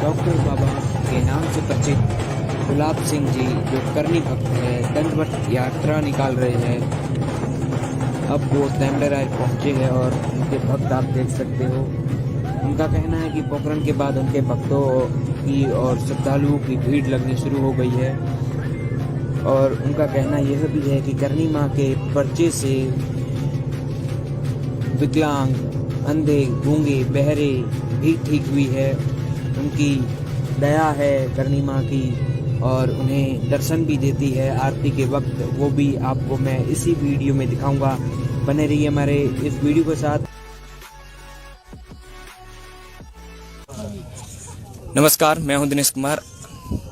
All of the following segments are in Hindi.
डॉक्टर बाबा के नाम से परिचित गुलाब सिंह जी जो करनी भक्त है, दंडवत यात्रा निकाल रहे हैं। अब वो तेमड़ेराय पहुंचे हैं और उनके भक्त आप देख सकते हो। उनका कहना है कि पोखरण के बाद उनके भक्तों की और श्रद्धालुओं की भीड़ लगनी शुरू हो गई है। और उनका कहना यह भी है कि करनी माँ के पर्चे से विकलांग, अंधे, गूंगे, बहरे भी ठीक हुई है। उनकी दया है करनी माँ की और उन्हें दर्शन भी देती है आरती के वक्त। वो भी आपको मैं इसी वीडियो में दिखाऊंगा। बने रहिए हमारे इस वीडियो के साथ। नमस्कार, मैं हूं दिनेश कुमार।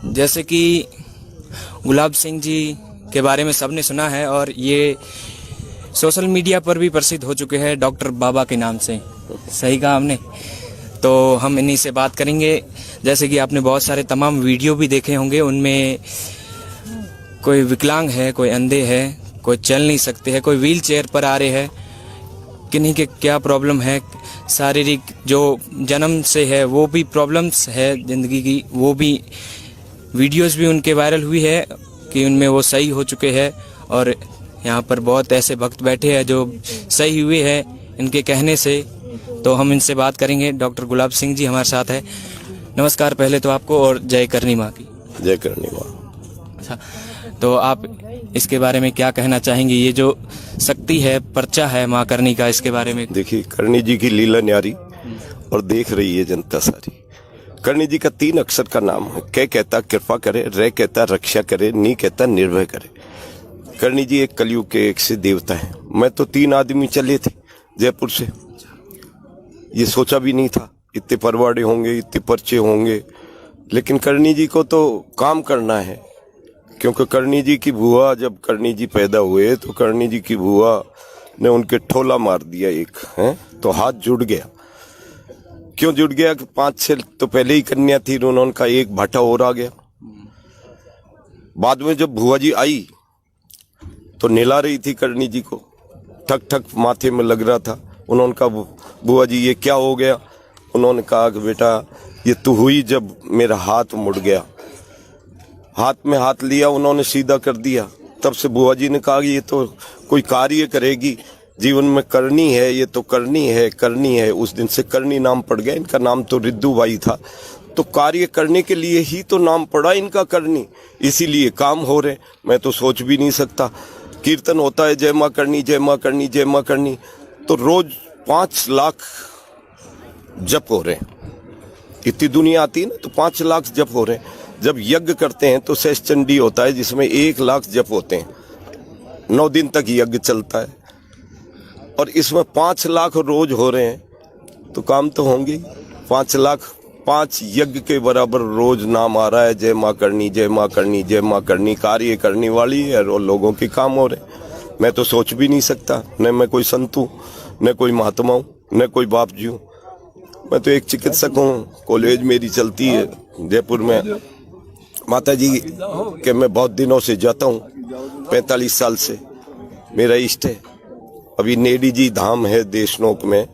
जैसे कि गुलाब सिंह जी के बारे में सबने सुना है और ये सोशल मीडिया पर भी प्रसिद्ध हो चुके हैं डॉक्टर बाबा के नाम से। सही कहा हमने। तो हम इन्हीं से बात करेंगे। जैसे कि आपने बहुत सारे तमाम वीडियो भी देखे होंगे, उनमें कोई विकलांग है, कोई अंधे है, कोई चल नहीं सकते हैं, कोई व्हील चेयर पर आ रहे हैं। किन्हीं के क्या प्रॉब्लम है, शारीरिक जो जन्म से है वो भी प्रॉब्लम्स है ज़िंदगी की, वो भी वीडियोस भी उनके वायरल हुई है कि उनमें वो सही हो चुके हैं। और यहाँ पर बहुत ऐसे भक्त बैठे हैं जो सही हुए हैं इनके कहने से। तो हम इनसे बात करेंगे। डॉक्टर गुलाब सिंह जी हमारे साथ है। नमस्कार पहले तो आपको, और जय करनी माँ की। जय करनी माँ। अच्छा, तो आप इसके बारे में क्या कहना चाहेंगे? ये जो शक्ति है, पर्चा है माँ करनी का, इसके बारे में। देखिए, करनी जी की लीला न्यारी और देख रही है जनता सारी। करनी जी का 3 अक्षर का नाम है। कै कहता कृपा करे, रे कहता रक्षा करे, नी कहता निर्भय करे। करनी जी एक कलयुग के एक से देवता है। मैं तो 3 आदमी चले थे जयपुर से, ये सोचा भी नहीं था इतने परवाड़े होंगे, इतने पर्चे होंगे। लेकिन करनी जी को तो काम करना है, क्योंकि करनी जी की बुआ, जब करनी जी पैदा हुए तो करनी जी की बुआ ने उनके ठोला मार दिया एक, है तो हाथ जुड़ गया। क्यों जुड़ गया कि 5-6 तो पहले ही कन्या थी, उन्होंने का एक भाटा और आ गया। बाद में जब बुआ जी आई तो नहला रही थी करनी जी को, ठक ठक माथे में लग रहा था। उन्होंने कहा बुआ जी ये क्या हो गया? उन्होंने कहा कि बेटा ये तू हुई जब मेरा हाथ मुड़ गया। हाथ में हाथ लिया, उन्होंने सीधा कर दिया। तब से बुआ जी ने कहा कि ये तो कोई कार्य करेगी जीवन में, करनी है, ये तो करनी है, करनी है। उस दिन से करनी नाम पड़ गया। इनका नाम तो रिद्दूबाई था, तो कार्य करने के लिए ही तो नाम पड़ा इनका करनी, इसीलिए काम हो रहे। मैं तो सोच भी नहीं सकता। कीर्तन होता है जय माँ करनी, जय माँ करनी, जय माँ करनी, तो रोज 5 लाख जप हो रहे हैं। इतनी दुनिया आती है ना, तो 5 लाख जप हो रहे हैं। जब यज्ञ करते हैं तो शेष चंडी होता है जिसमें 1 लाख जप होते हैं। 9 दिन तक यज्ञ चलता है और इसमें 5 लाख रोज हो रहे हैं, तो काम तो होंगे। 5 लाख 5 यज्ञ के बराबर रोज नाम आ रहा है जय माँ करनी, जय माँ करनी, जय माँ करनी। कार्य करने वाली है और लोगों के काम हो रहे। मैं तो सोच भी नहीं सकता। न मैं कोई संत हूँ, न कोई महात्मा हूँ, न कोई बाप जी हूँ। मैं तो एक चिकित्सक हूँ। कॉलेज मेरी चलती है जयपुर में। माता जी के मैं बहुत दिनों से जाता हूँ, 45 साल से मेरा इष्ट है। अभी नेडी जी धाम है देशनोक में,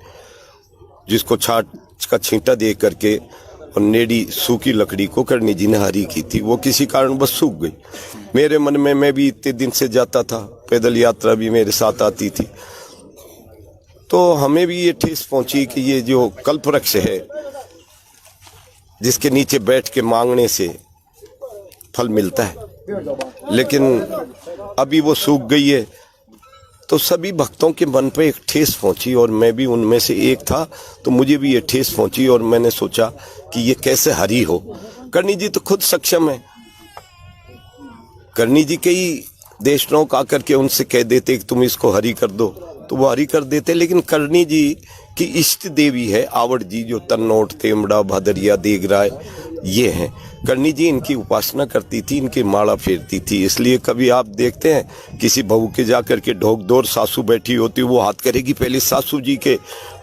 जिसको छाछ का छींटा दे करके और नेडी सूखी लकड़ी को करनी जी ने हरी की थी। वो किसी कारण बस सूख गई। मेरे मन में, मैं भी इतने दिन से जाता था, पैदल यात्रा भी मेरे साथ आती थी, तो हमें भी ये ठेस पहुंची कि ये जो कल्पवृक्ष है जिसके नीचे बैठ के मांगने से फल मिलता है, लेकिन अभी वो सूख गई है। तो सभी भक्तों के मन पे एक ठेस पहुंची और मैं भी उनमें से एक था, तो मुझे भी ये ठेस पहुंची और मैंने सोचा कि ये कैसे हरी हो। करनी जी तो खुद सक्षम है। करनी जी के ही देशनोक आकर के उनसे कह देते कि तुम इसको हरी कर दो, तो वो हरी कर देते। लेकिन करनी जी की इष्ट देवी है आवड़ जी, जो तन्नोट, तेमड़ा, भादरिया, देगराय ये हैं। करनी जी इनकी उपासना करती थी, इनकी माला फेरती थी। इसलिए कभी आप देखते हैं किसी बहू के जाकर के ढोक दौर सासू बैठी होती, वो हाथ करेगी पहले सासू जी के,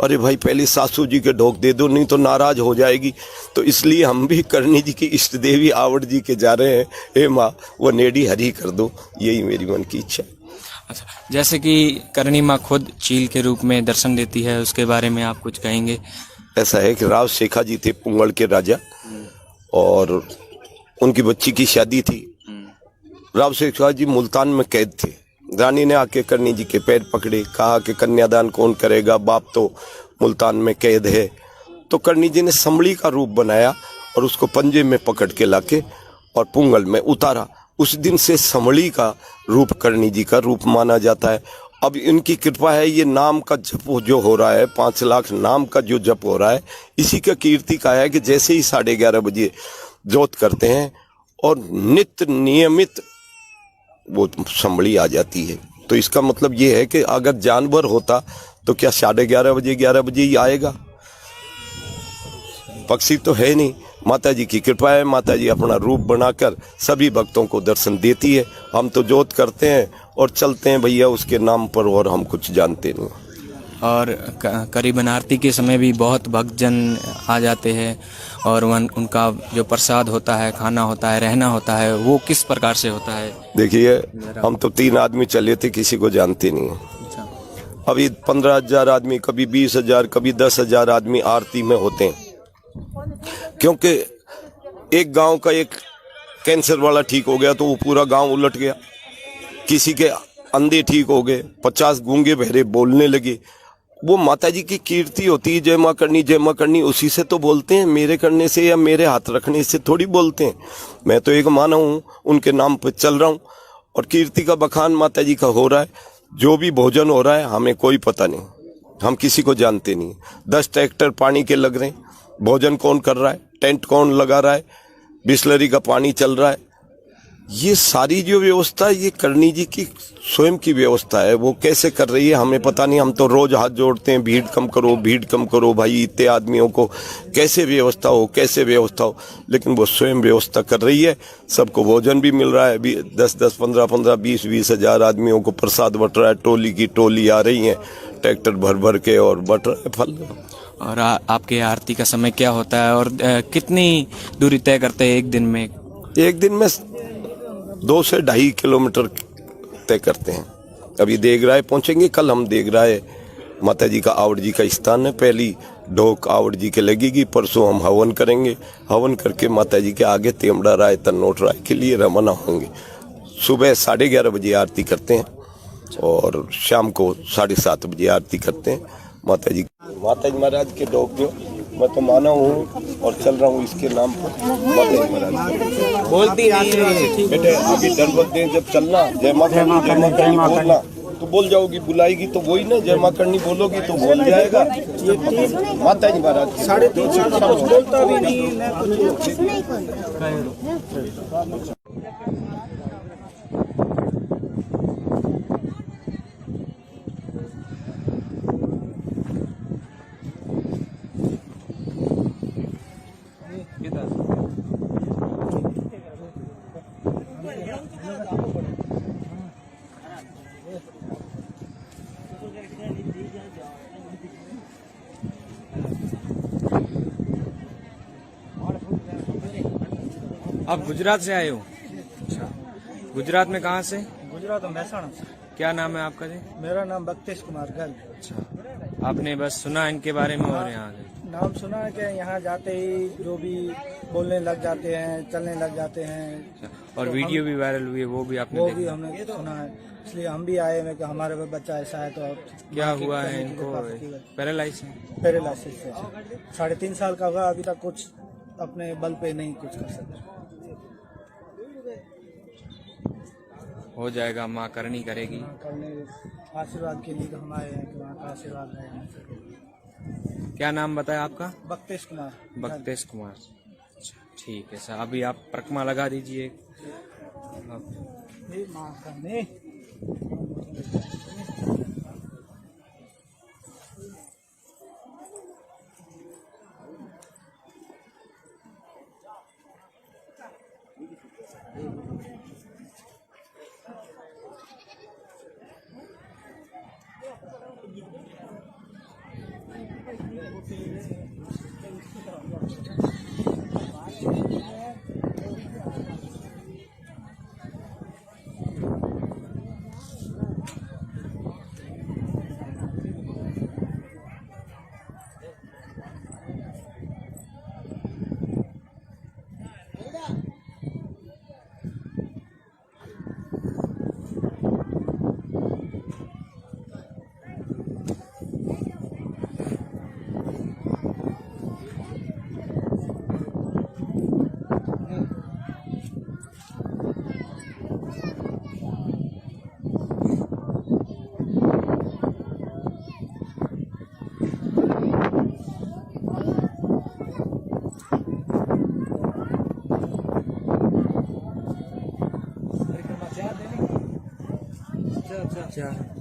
अरे भाई पहले सासू जी के ढोक दे दो, नहीं तो नाराज हो जाएगी। तो इसलिए हम भी करनी जी की इष्ट देवी आवड़ जी के जा रहे हैं। हे माँ वो नेडी हरी कर दो, यही मेरी मन की इच्छा है। अच्छा, जैसे कि करनी माँ खुद चील के रूप में दर्शन देती है, उसके बारे में आप कुछ कहेंगे? ऐसा है कि राव शेखा जी थे पुंगड़ के राजा, और उनकी बच्ची की शादी थी। राव शेखावत जी मुल्तान में कैद थे। रानी ने आके करनी जी के पैर पकड़े, कहा कि कन्यादान कौन करेगा, बाप तो मुल्तान में कैद है। तो करनी जी ने संभली का रूप बनाया और उसको पंजे में पकड़ के लाके और पुंगल में उतारा। उस दिन से संभली का रूप करनी जी का रूप माना जाता है। अब इनकी कृपा है, ये नाम का जप जो हो रहा है, 5 लाख नाम का जो जप हो रहा है, इसी का कीर्ति का है कि जैसे ही 11:30 बजे जोत करते हैं और नित्य नियमित वो संभली आ जाती है। तो इसका मतलब ये है कि अगर जानवर होता तो क्या 11:30 बजे 11 बजे ही आएगा? पक्षी तो है नहीं। माता जी की कृपा है, माता जी अपना रूप बनाकर सभी भक्तों को दर्शन देती है। हम तो जोत करते हैं और चलते हैं भैया उसके नाम पर, और हम कुछ जानते नहीं। और करीबन आरती के समय भी बहुत भक्तजन आ जाते हैं और उनका जो प्रसाद होता है, खाना होता है, रहना होता है, वो किस प्रकार से होता है? देखिए, हम तो 3 आदमी चले थे, किसी को जानते नहीं है। अभी 15,000 आदमी, कभी 20,000, कभी 10,000 आदमी आरती में होते हैं। क्योंकि एक गांव का एक कैंसर वाला ठीक हो गया तो वो पूरा गांव उलट गया। किसी के अंधे ठीक हो गए, 50 गूंगे बहरे बोलने लगे। वो माता जी की कीर्ति होती है, जय माँ करनी, उसी से तो बोलते हैं। मेरे करने से या मेरे हाथ रखने से थोड़ी बोलते हैं। मैं तो एक मानव हूँ, उनके नाम पर चल रहा हूँ और कीर्ति का बखान माता जी का हो रहा है। जो भी भोजन हो रहा है हमें कोई पता नहीं, हम किसी को जानते नहीं। 10 ट्रैक्टर पानी के लग रहे हैं, भोजन कौन कर रहा है, टेंट कौन लगा रहा है, बिस्लरी का पानी चल रहा है, ये सारी जो व्यवस्था है ये करनी जी की स्वयं की व्यवस्था है। वो कैसे कर रही है हमें पता नहीं। हम तो रोज हाथ जोड़ते हैं, भीड़ कम करो भाई, इतने आदमियों को कैसे व्यवस्था हो, लेकिन वो स्वयं व्यवस्था कर रही है। सबको भोजन भी मिल रहा है। 10-10, 15-15, 20-20 हजार आदमियों को प्रसाद बट रहा है। टोली की टोली आ रही है, ट्रैक्टर भर के और बट रहा है फल। और आपके आरती का समय क्या होता है और कितनी दूरी तय करते हैं एक दिन में? एक दिन में 2 से 2.5 किलोमीटर तय करते हैं। अभी देगराय पहुंचेंगे, कल हम देगराय माता जी का आवड़ जी का स्थान है। पहली ढोक आवड़ जी के लगेगी, परसों हम हवन करेंगे। हवन करके माता जी के आगे तेमड़ा राय तन्नोट राय के लिए रवाना होंगे। सुबह 11:30 बजे आरती करते हैं और शाम को 7:30 बजे आरती करते हैं। माता जी महाराज के ढोक जो मैं तो माना हूँ और चल रहा हूँ इसके नाम पर। माता जी महाराज बोलती नहीं है बेटे, अभी दंडवत दें जब चलना, जय माँ करनी बोलना तो बोल जाओगी, बुलाएगी तो वही ना, जय माँ करनी बोलोगी तो बोल जाएगा। माता जी महाराज 3:30 बोलता भी नहीं। आप गुजरात से आए हो? अच्छा, गुजरात में कहाँ से? गुजरात में महसाणा से। क्या नाम है आपका जी? मेरा नाम बख्तेश कुमार गल। अच्छा, आपने बस सुना इनके बारे में और यहाँ नाम सुना है कि यहाँ जाते ही जो भी बोलने लग जाते हैं, चलने लग जाते हैं। और तो वीडियो भी वायरल हुई है, वो भी आपने वो देखा? भी हमने सुना है, इसलिए हम भी आए हैं कि हमारे बच्चा ऐसा है तो क्या हुआ है इनको? पैरालाइसिस से 3.5 साल का हुआ, अभी तक कुछ अपने बल पे नहीं कुछ कर सकते। हो जाएगा, माँ करनी करेगी। करने आशीर्वाद के लिए तो हम आए हैं कि वहाँ का आशीर्वाद है। क्या नाम बताया आपका? बख्तेश कुमार। बख्तेश कुमार। अच्छा, ठीक है सर, अभी आप परिक्रमा लगा दीजिए। माँ करने क्या है?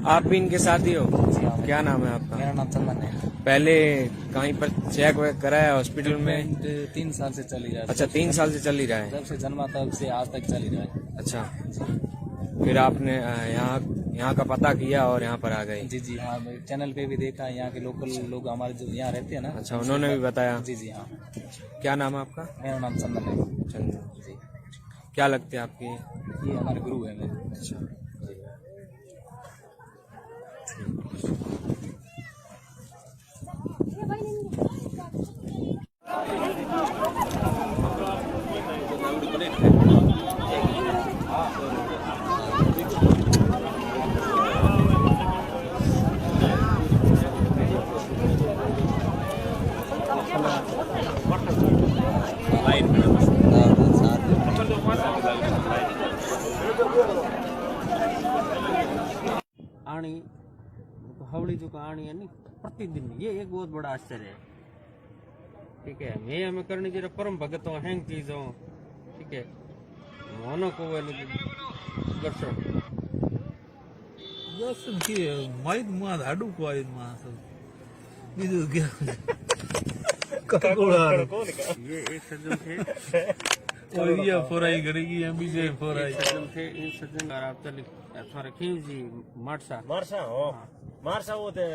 आप भी इनके साथ ही हो? क्या नाम है आपका? मेरा नाम चंदन है। पहले कहीं पर चेक वेक कराया हॉस्पिटल में? 3 साल से चल ही रहा है। अच्छा, 3 साल से चल ही रहा है। जब से जन्मा तब से आज तक चल ही रहा है। अच्छा, फिर आपने यहाँ का पता किया और यहाँ पर आ गए? जी जी हाँ, चैनल पे भी देखा। यहाँ के लोकल लोग हमारे जो यहाँ रहते हैं ना। अच्छा, उन्होंने भी बताया? जी जी हाँ। क्या नाम है आपका? मेरा नाम चंदन है। चंदन जी, क्या लगते हैं आपके? ये हमारे गुरु है मेरे। अच्छा, आणी हवड़ी जो कहानी है नी प्रतिदिन ये एक बहुत बड़ा आश्चर्य है। ठीक है, मैं हमें करने जरा परम भगत हूँ हैंग चीज हूँ। ठीक है, मोनो को दर्शन દર્શન કે માઇદ માં હાડું કોઈદ માં બીજું क्या ये एक सज्जन थे और ये फोराई करेगी हम भी से फोराई सज्जन थे इन सज्जन का आप चल थोड़ा खींच जी मारसा मारसा हो मारसा वो ते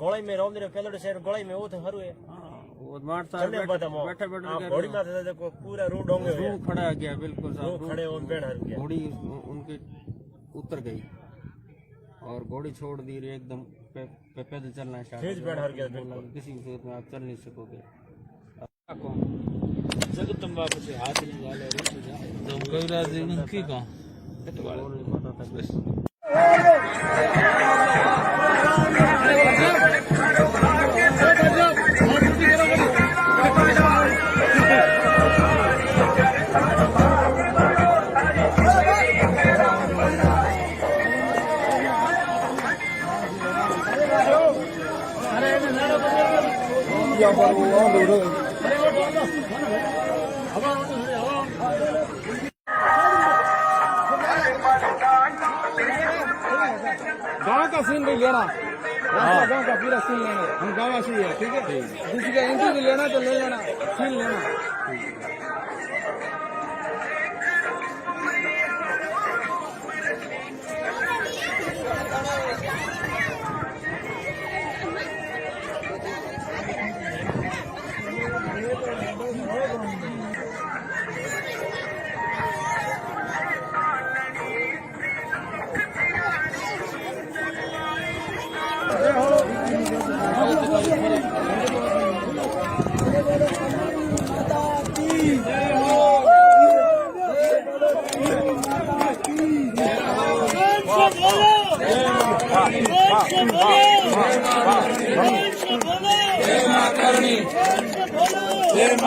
गोलाई में रोम दे पेलोड शहर गोलाई में वो थे हरु है वो मारसा चलने बता मो बैठे आप घोड़ी में थे को पूरा रू डोंगे रू खड़ा गया बिल्कुल रू खड़े हो बेड़ हर गया घोड़ी उनके उतर गई और घोड़ी छोड़ दी एकदम पैदल चलना स्टार्ट। तेज बेड़ हर गया बिल्कुल। किसी भी सूरत में आप चल नहीं सकोगे। जगदम्बा पे हाथ नहीं डाले तुम कविराज जीवन की कहो गाँव का सीन भी लेना। गाँव का पूरा सीन लेना। हम गाँव से ही है। ठीक है, किसी का इंटरव्यू लेना तो ले लेना, सीन लेना। जय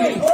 Hello.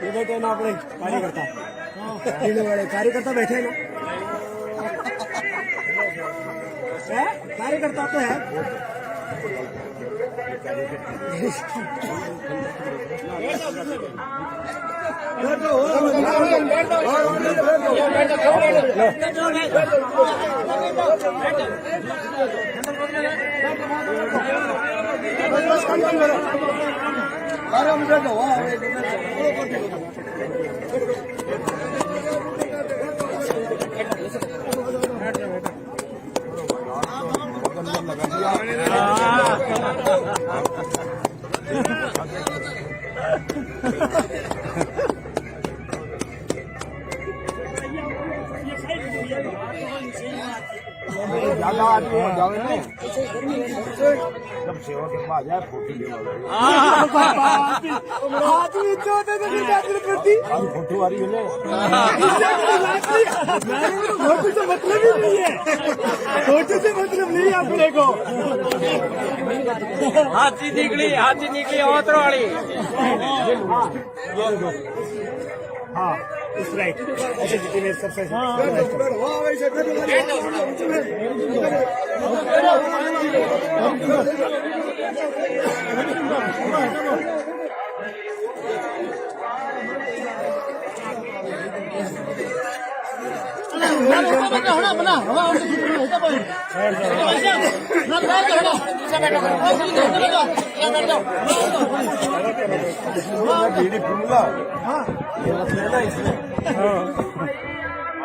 ये बैठे ना अपने कार्यकर्ता तीनों बड़े कार्यकर्ता बैठे हैं ना कार्यकर्ता तो है ज्यादा आदमी हो जाओ ना जब सेवा के बाद जाए फोटो आदमी जो होते थे फोटो आ रही है फोटो से मतलब ही नहीं है फोटो से मतलब नहीं है अपने को हाथी निकली औतर वाली हाँ इस राइट ऐसे जितने सबसे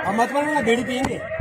हम मत मानो ना बीड़ी पियेंगे